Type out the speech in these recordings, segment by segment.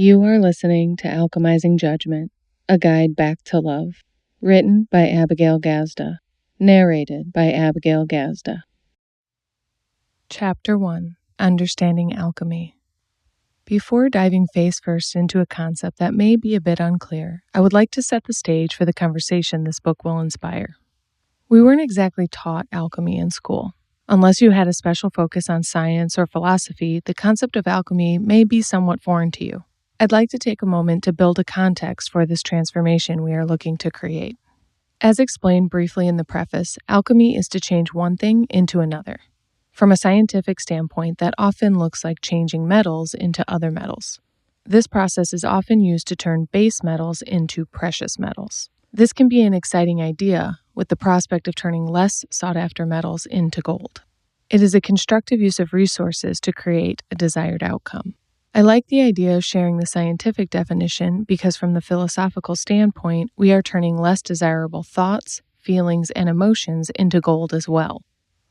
You are listening to Alchemizing Judgment, a guide back to love, written by Abigail Gazda, narrated by Abigail Gazda. Chapter 1: Understanding Alchemy. Before diving face first into a concept that may be a bit unclear, I would like to set the stage for the conversation this book will inspire. We weren't exactly taught alchemy in school. Unless you had a special focus on science or philosophy, the concept of alchemy may be somewhat foreign to you. I'd like to take a moment to build a context for this transformation we are looking to create. As explained briefly in the preface, alchemy is to change one thing into another. From a scientific standpoint, that often looks like changing metals into other metals. This process is often used to turn base metals into precious metals. This can be an exciting idea, with the prospect of turning less sought-after metals into gold. It is a constructive use of resources to create a desired outcome. I like the idea of sharing the scientific definition because from the philosophical standpoint, we are turning less desirable thoughts, feelings, and emotions into gold as well.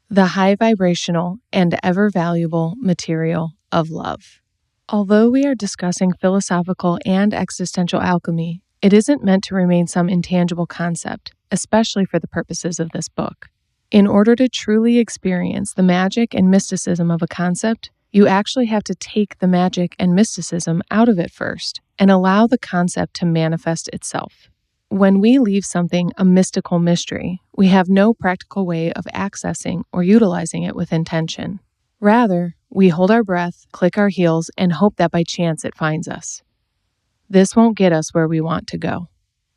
The high vibrational and ever valuable material of love. Although we are discussing philosophical and existential alchemy, it isn't meant to remain some intangible concept, especially for the purposes of this book. In order to truly experience the magic and mysticism of a concept, you actually have to take the magic and mysticism out of it first and allow the concept to manifest itself. When we leave something a mystical mystery, we have no practical way of accessing or utilizing it with intention. Rather, we hold our breath, click our heels, and hope that by chance it finds us. This won't get us where we want to go.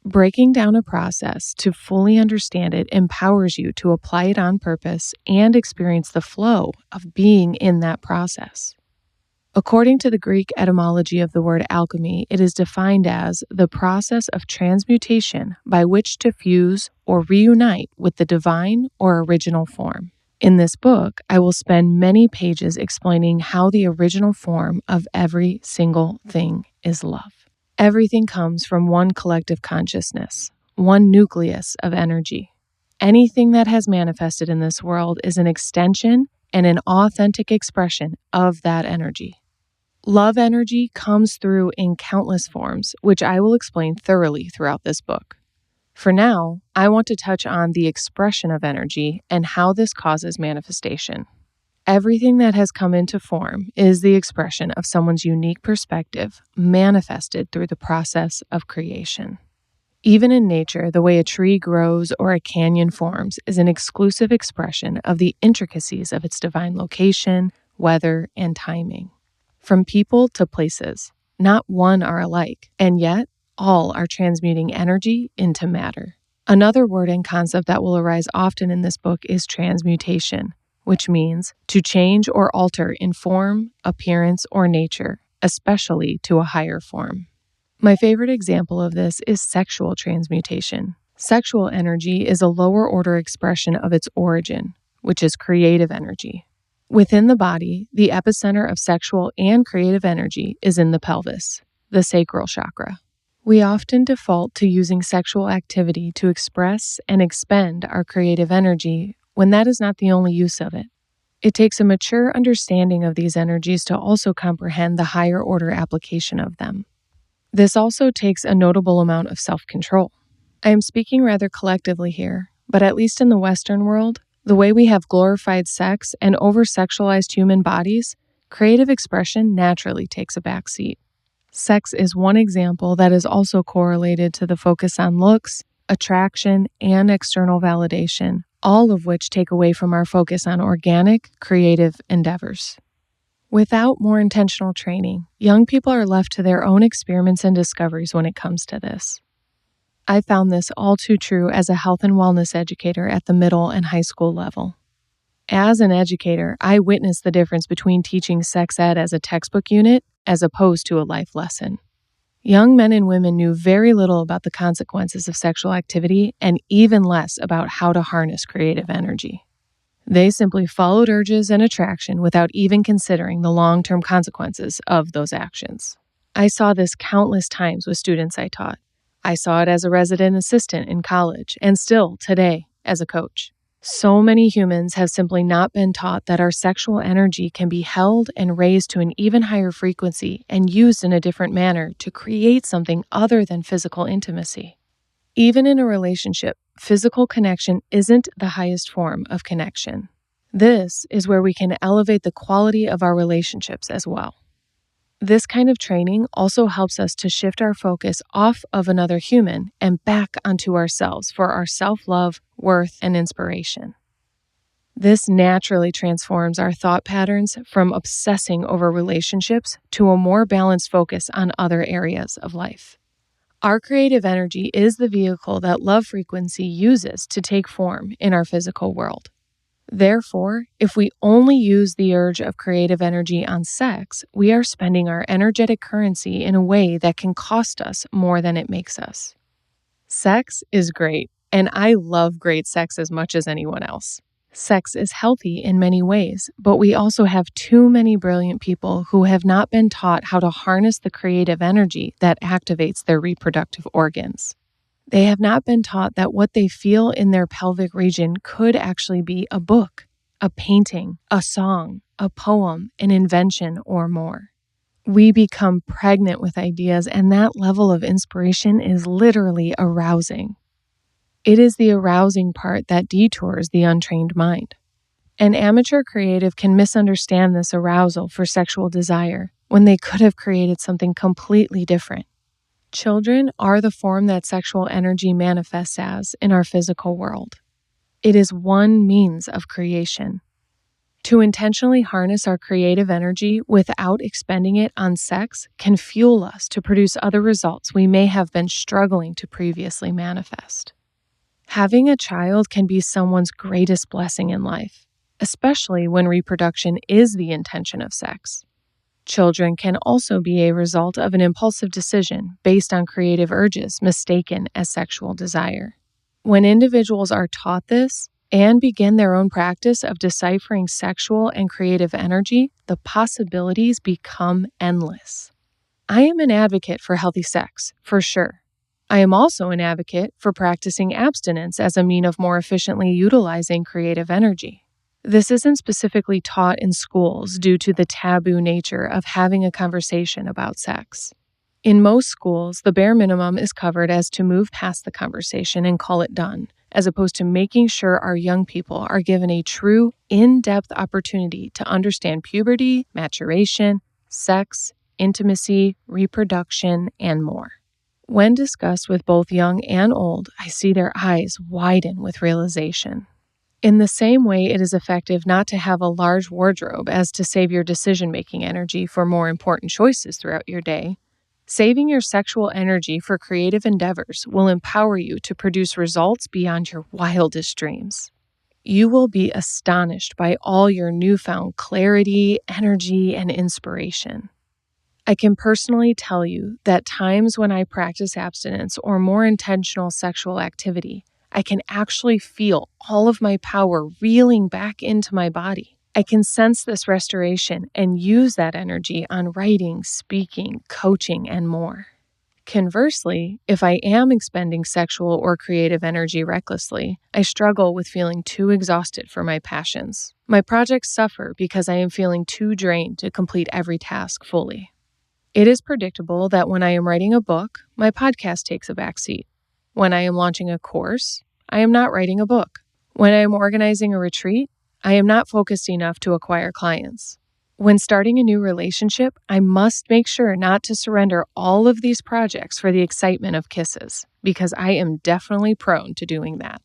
Breaking down a process to fully understand it empowers you to apply it on purpose and experience the flow of being in that process. According to the Greek etymology of the word alchemy, it is defined as the process of transmutation by which to fuse or reunite with the divine or original form. In this book, I will spend many pages explaining how the original form of every single thing is love. Everything comes from one collective consciousness, one nucleus of energy. Anything that has manifested in this world is an extension and an authentic expression of that energy. Love energy comes through in countless forms, which I will explain thoroughly throughout this book. For now, I want to touch on the expression of energy and how this causes manifestation. Everything that has come into form is the expression of someone's unique perspective manifested through the process of creation. Even in nature, the way a tree grows or a canyon forms is an exclusive expression of the intricacies of its divine location, weather, and timing. From people to places, not one are alike, and yet all are transmuting energy into matter. Another word and concept that will arise often in this book is transmutation, which means to change or alter in form, appearance, or nature, especially to a higher form. My favorite example of this is sexual transmutation. Sexual energy is a lower order expression of its origin, which is creative energy. Within the body, the epicenter of sexual and creative energy is in the pelvis, the sacral chakra. We often default to using sexual activity to express and expend our creative energy when that is not the only use of it. It takes a mature understanding of these energies to also comprehend the higher order application of them. This also takes a notable amount of self-control. I am speaking rather collectively here, but at least in the Western world, the way we have glorified sex and over-sexualized human bodies, creative expression naturally takes a backseat. Sex is one example that is also correlated to the focus on looks, attraction, and external validation, all of which take away from our focus on organic, creative endeavors. Without more intentional training, young people are left to their own experiments and discoveries when it comes to this. I found this all too true as a health and wellness educator at the middle and high school level. As an educator, I witnessed the difference between teaching sex ed as a textbook unit as opposed to a life lesson. Young men and women knew very little about the consequences of sexual activity and even less about how to harness creative energy. They simply followed urges and attraction without even considering the long-term consequences of those actions. I saw this countless times with students I taught. I saw it as a resident assistant in college and still today as a coach. So many humans have simply not been taught that our sexual energy can be held and raised to an even higher frequency and used in a different manner to create something other than physical intimacy. Even in a relationship, physical connection isn't the highest form of connection. This is where we can elevate the quality of our relationships as well. This kind of training also helps us to shift our focus off of another human and back onto ourselves for our self-love, worth, and inspiration. This naturally transforms our thought patterns from obsessing over relationships to a more balanced focus on other areas of life. Our creative energy is the vehicle that love frequency uses to take form in our physical world. Therefore, if we only use the urge of creative energy on sex, we are spending our energetic currency in a way that can cost us more than it makes us. Sex is great, and I love great sex as much as anyone else. Sex is healthy in many ways, but we also have too many brilliant people who have not been taught how to harness the creative energy that activates their reproductive organs. They have not been taught that what they feel in their pelvic region could actually be a book, a painting, a song, a poem, an invention, or more. We become pregnant with ideas, and that level of inspiration is literally arousing. It is the arousing part that detours the untrained mind. An amateur creative can misunderstand this arousal for sexual desire when they could have created something completely different. Children are the form that sexual energy manifests as in our physical world. It is one means of creation. To intentionally harness our creative energy without expending it on sex can fuel us to produce other results we may have been struggling to previously manifest. Having a child can be someone's greatest blessing in life, especially when reproduction is the intention of sex. Children can also be a result of an impulsive decision based on creative urges mistaken as sexual desire. When individuals are taught this and begin their own practice of deciphering sexual and creative energy, the possibilities become endless. I am an advocate for healthy sex, for sure. I am also an advocate for practicing abstinence as a means of more efficiently utilizing creative energy. This isn't specifically taught in schools due to the taboo nature of having a conversation about sex. In most schools, the bare minimum is covered as to move past the conversation and call it done, as opposed to making sure our young people are given a true, in-depth opportunity to understand puberty, maturation, sex, intimacy, reproduction, and more. When discussed with both young and old, I see their eyes widen with realization. In the same way, it is effective not to have a large wardrobe as to save your decision-making energy for more important choices throughout your day. Saving your sexual energy for creative endeavors will empower you to produce results beyond your wildest dreams. You will be astonished by all your newfound clarity, energy, and inspiration. I can personally tell you that times when I practice abstinence or more intentional sexual activity, I can actually feel all of my power reeling back into my body. I can sense this restoration and use that energy on writing, speaking, coaching, and more. Conversely, if I am expending sexual or creative energy recklessly, I struggle with feeling too exhausted for my passions. My projects suffer because I am feeling too drained to complete every task fully. It is predictable that when I am writing a book, my podcast takes a backseat. When I am launching a course, I am not writing a book. When I am organizing a retreat, I am not focused enough to acquire clients. When starting a new relationship, I must make sure not to surrender all of these projects for the excitement of kisses, because I am definitely prone to doing that.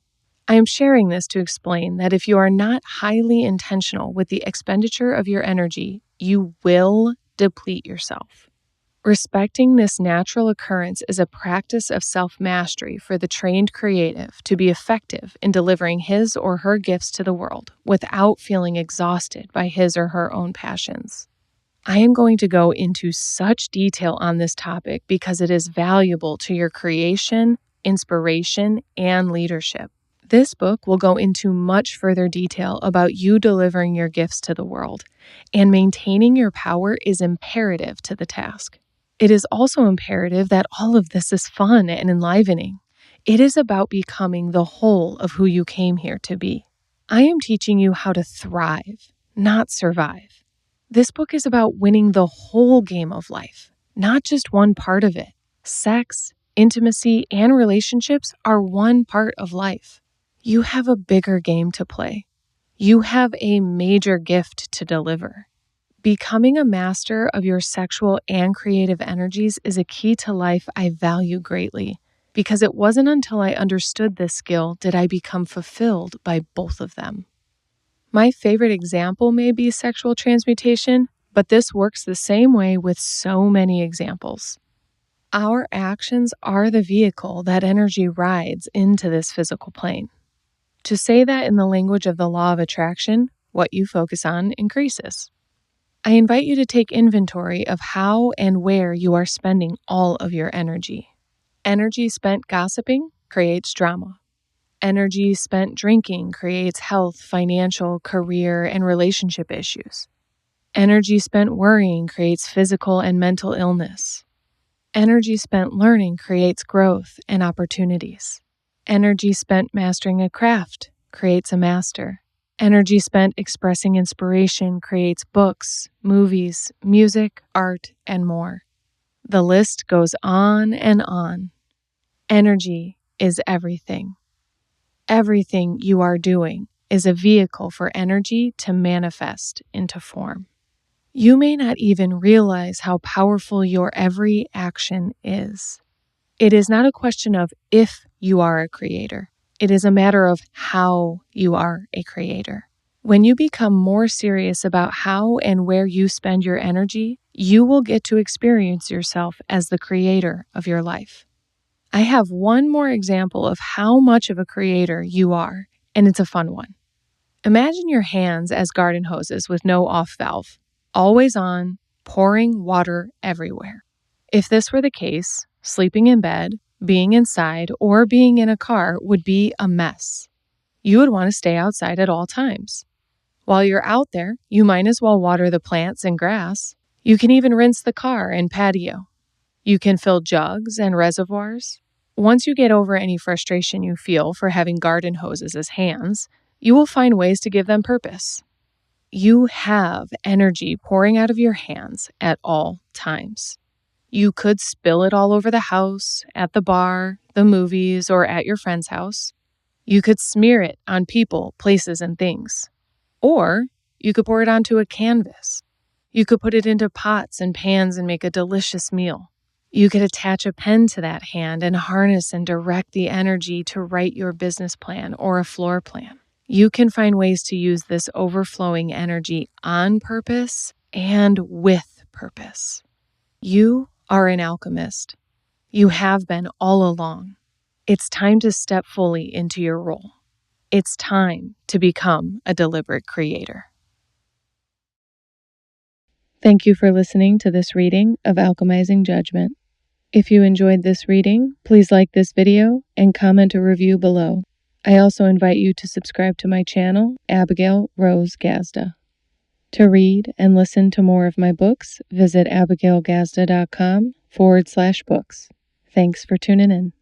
I am sharing this to explain that if you are not highly intentional with the expenditure of your energy, you will deplete yourself. Respecting this natural occurrence is a practice of self-mastery for the trained creative to be effective in delivering his or her gifts to the world without feeling exhausted by his or her own passions. I am going to go into such detail on this topic because it is valuable to your creation, inspiration, and leadership. This book will go into much further detail about you delivering your gifts to the world, and maintaining your power is imperative to the task. It is also imperative that all of this is fun and enlivening. It is about becoming the whole of who you came here to be. I am teaching you how to thrive, not survive. This book is about winning the whole game of life, not just one part of it. Sex, intimacy, and relationships are one part of life. You have a bigger game to play. You have a major gift to deliver. Becoming a master of your sexual and creative energies is a key to life I value greatly, because it wasn't until I understood this skill did I become fulfilled by both of them. My favorite example may be sexual transmutation, but this works the same way with so many examples. Our actions are the vehicle that energy rides into this physical plane. To say that in the language of the law of attraction, what you focus on increases. I invite you to take inventory of how and where you are spending all of your energy. Energy spent gossiping creates drama. Energy spent drinking creates health, financial, career, and relationship issues. Energy spent worrying creates physical and mental illness. Energy spent learning creates growth and opportunities. Energy spent mastering a craft creates a master. Energy spent expressing inspiration creates books, movies, music, art, and more. The list goes on and on. Energy is everything. Everything you are doing is a vehicle for energy to manifest into form. You may not even realize how powerful your every action is. It is not a question of if you are a creator. It is a matter of how you are a creator. When you become more serious about how and where you spend your energy, you will get to experience yourself as the creator of your life. I have one more example of how much of a creator you are, and it's a fun one. Imagine your hands as garden hoses with no off valve, always on, pouring water everywhere. If this were the case, sleeping in bed, being inside, or being in a car would be a mess. You would want to stay outside at all times. While you're out there, you might as well water the plants and grass. You can even rinse the car and patio. You can fill jugs and reservoirs. Once you get over any frustration you feel for having garden hoses as hands, you will find ways to give them purpose. You have energy pouring out of your hands at all times. You could spill it all over the house, at the bar, the movies, or at your friend's house. You could smear it on people, places, and things. Or you could pour it onto a canvas. You could put it into pots and pans and make a delicious meal. You could attach a pen to that hand and harness and direct the energy to write your business plan or a floor plan. You can find ways to use this overflowing energy on purpose and with purpose. You are an alchemist. You have been all along. It's time to step fully into your role. It's time to become a deliberate creator. Thank you for listening to this reading of Alchemizing Judgment. If you enjoyed this reading, please like this video and comment a review below. I also invite you to subscribe to my channel, Abigail Rose Gazda. To read and listen to more of my books, visit abigailgazda.com/books. Thanks for tuning in.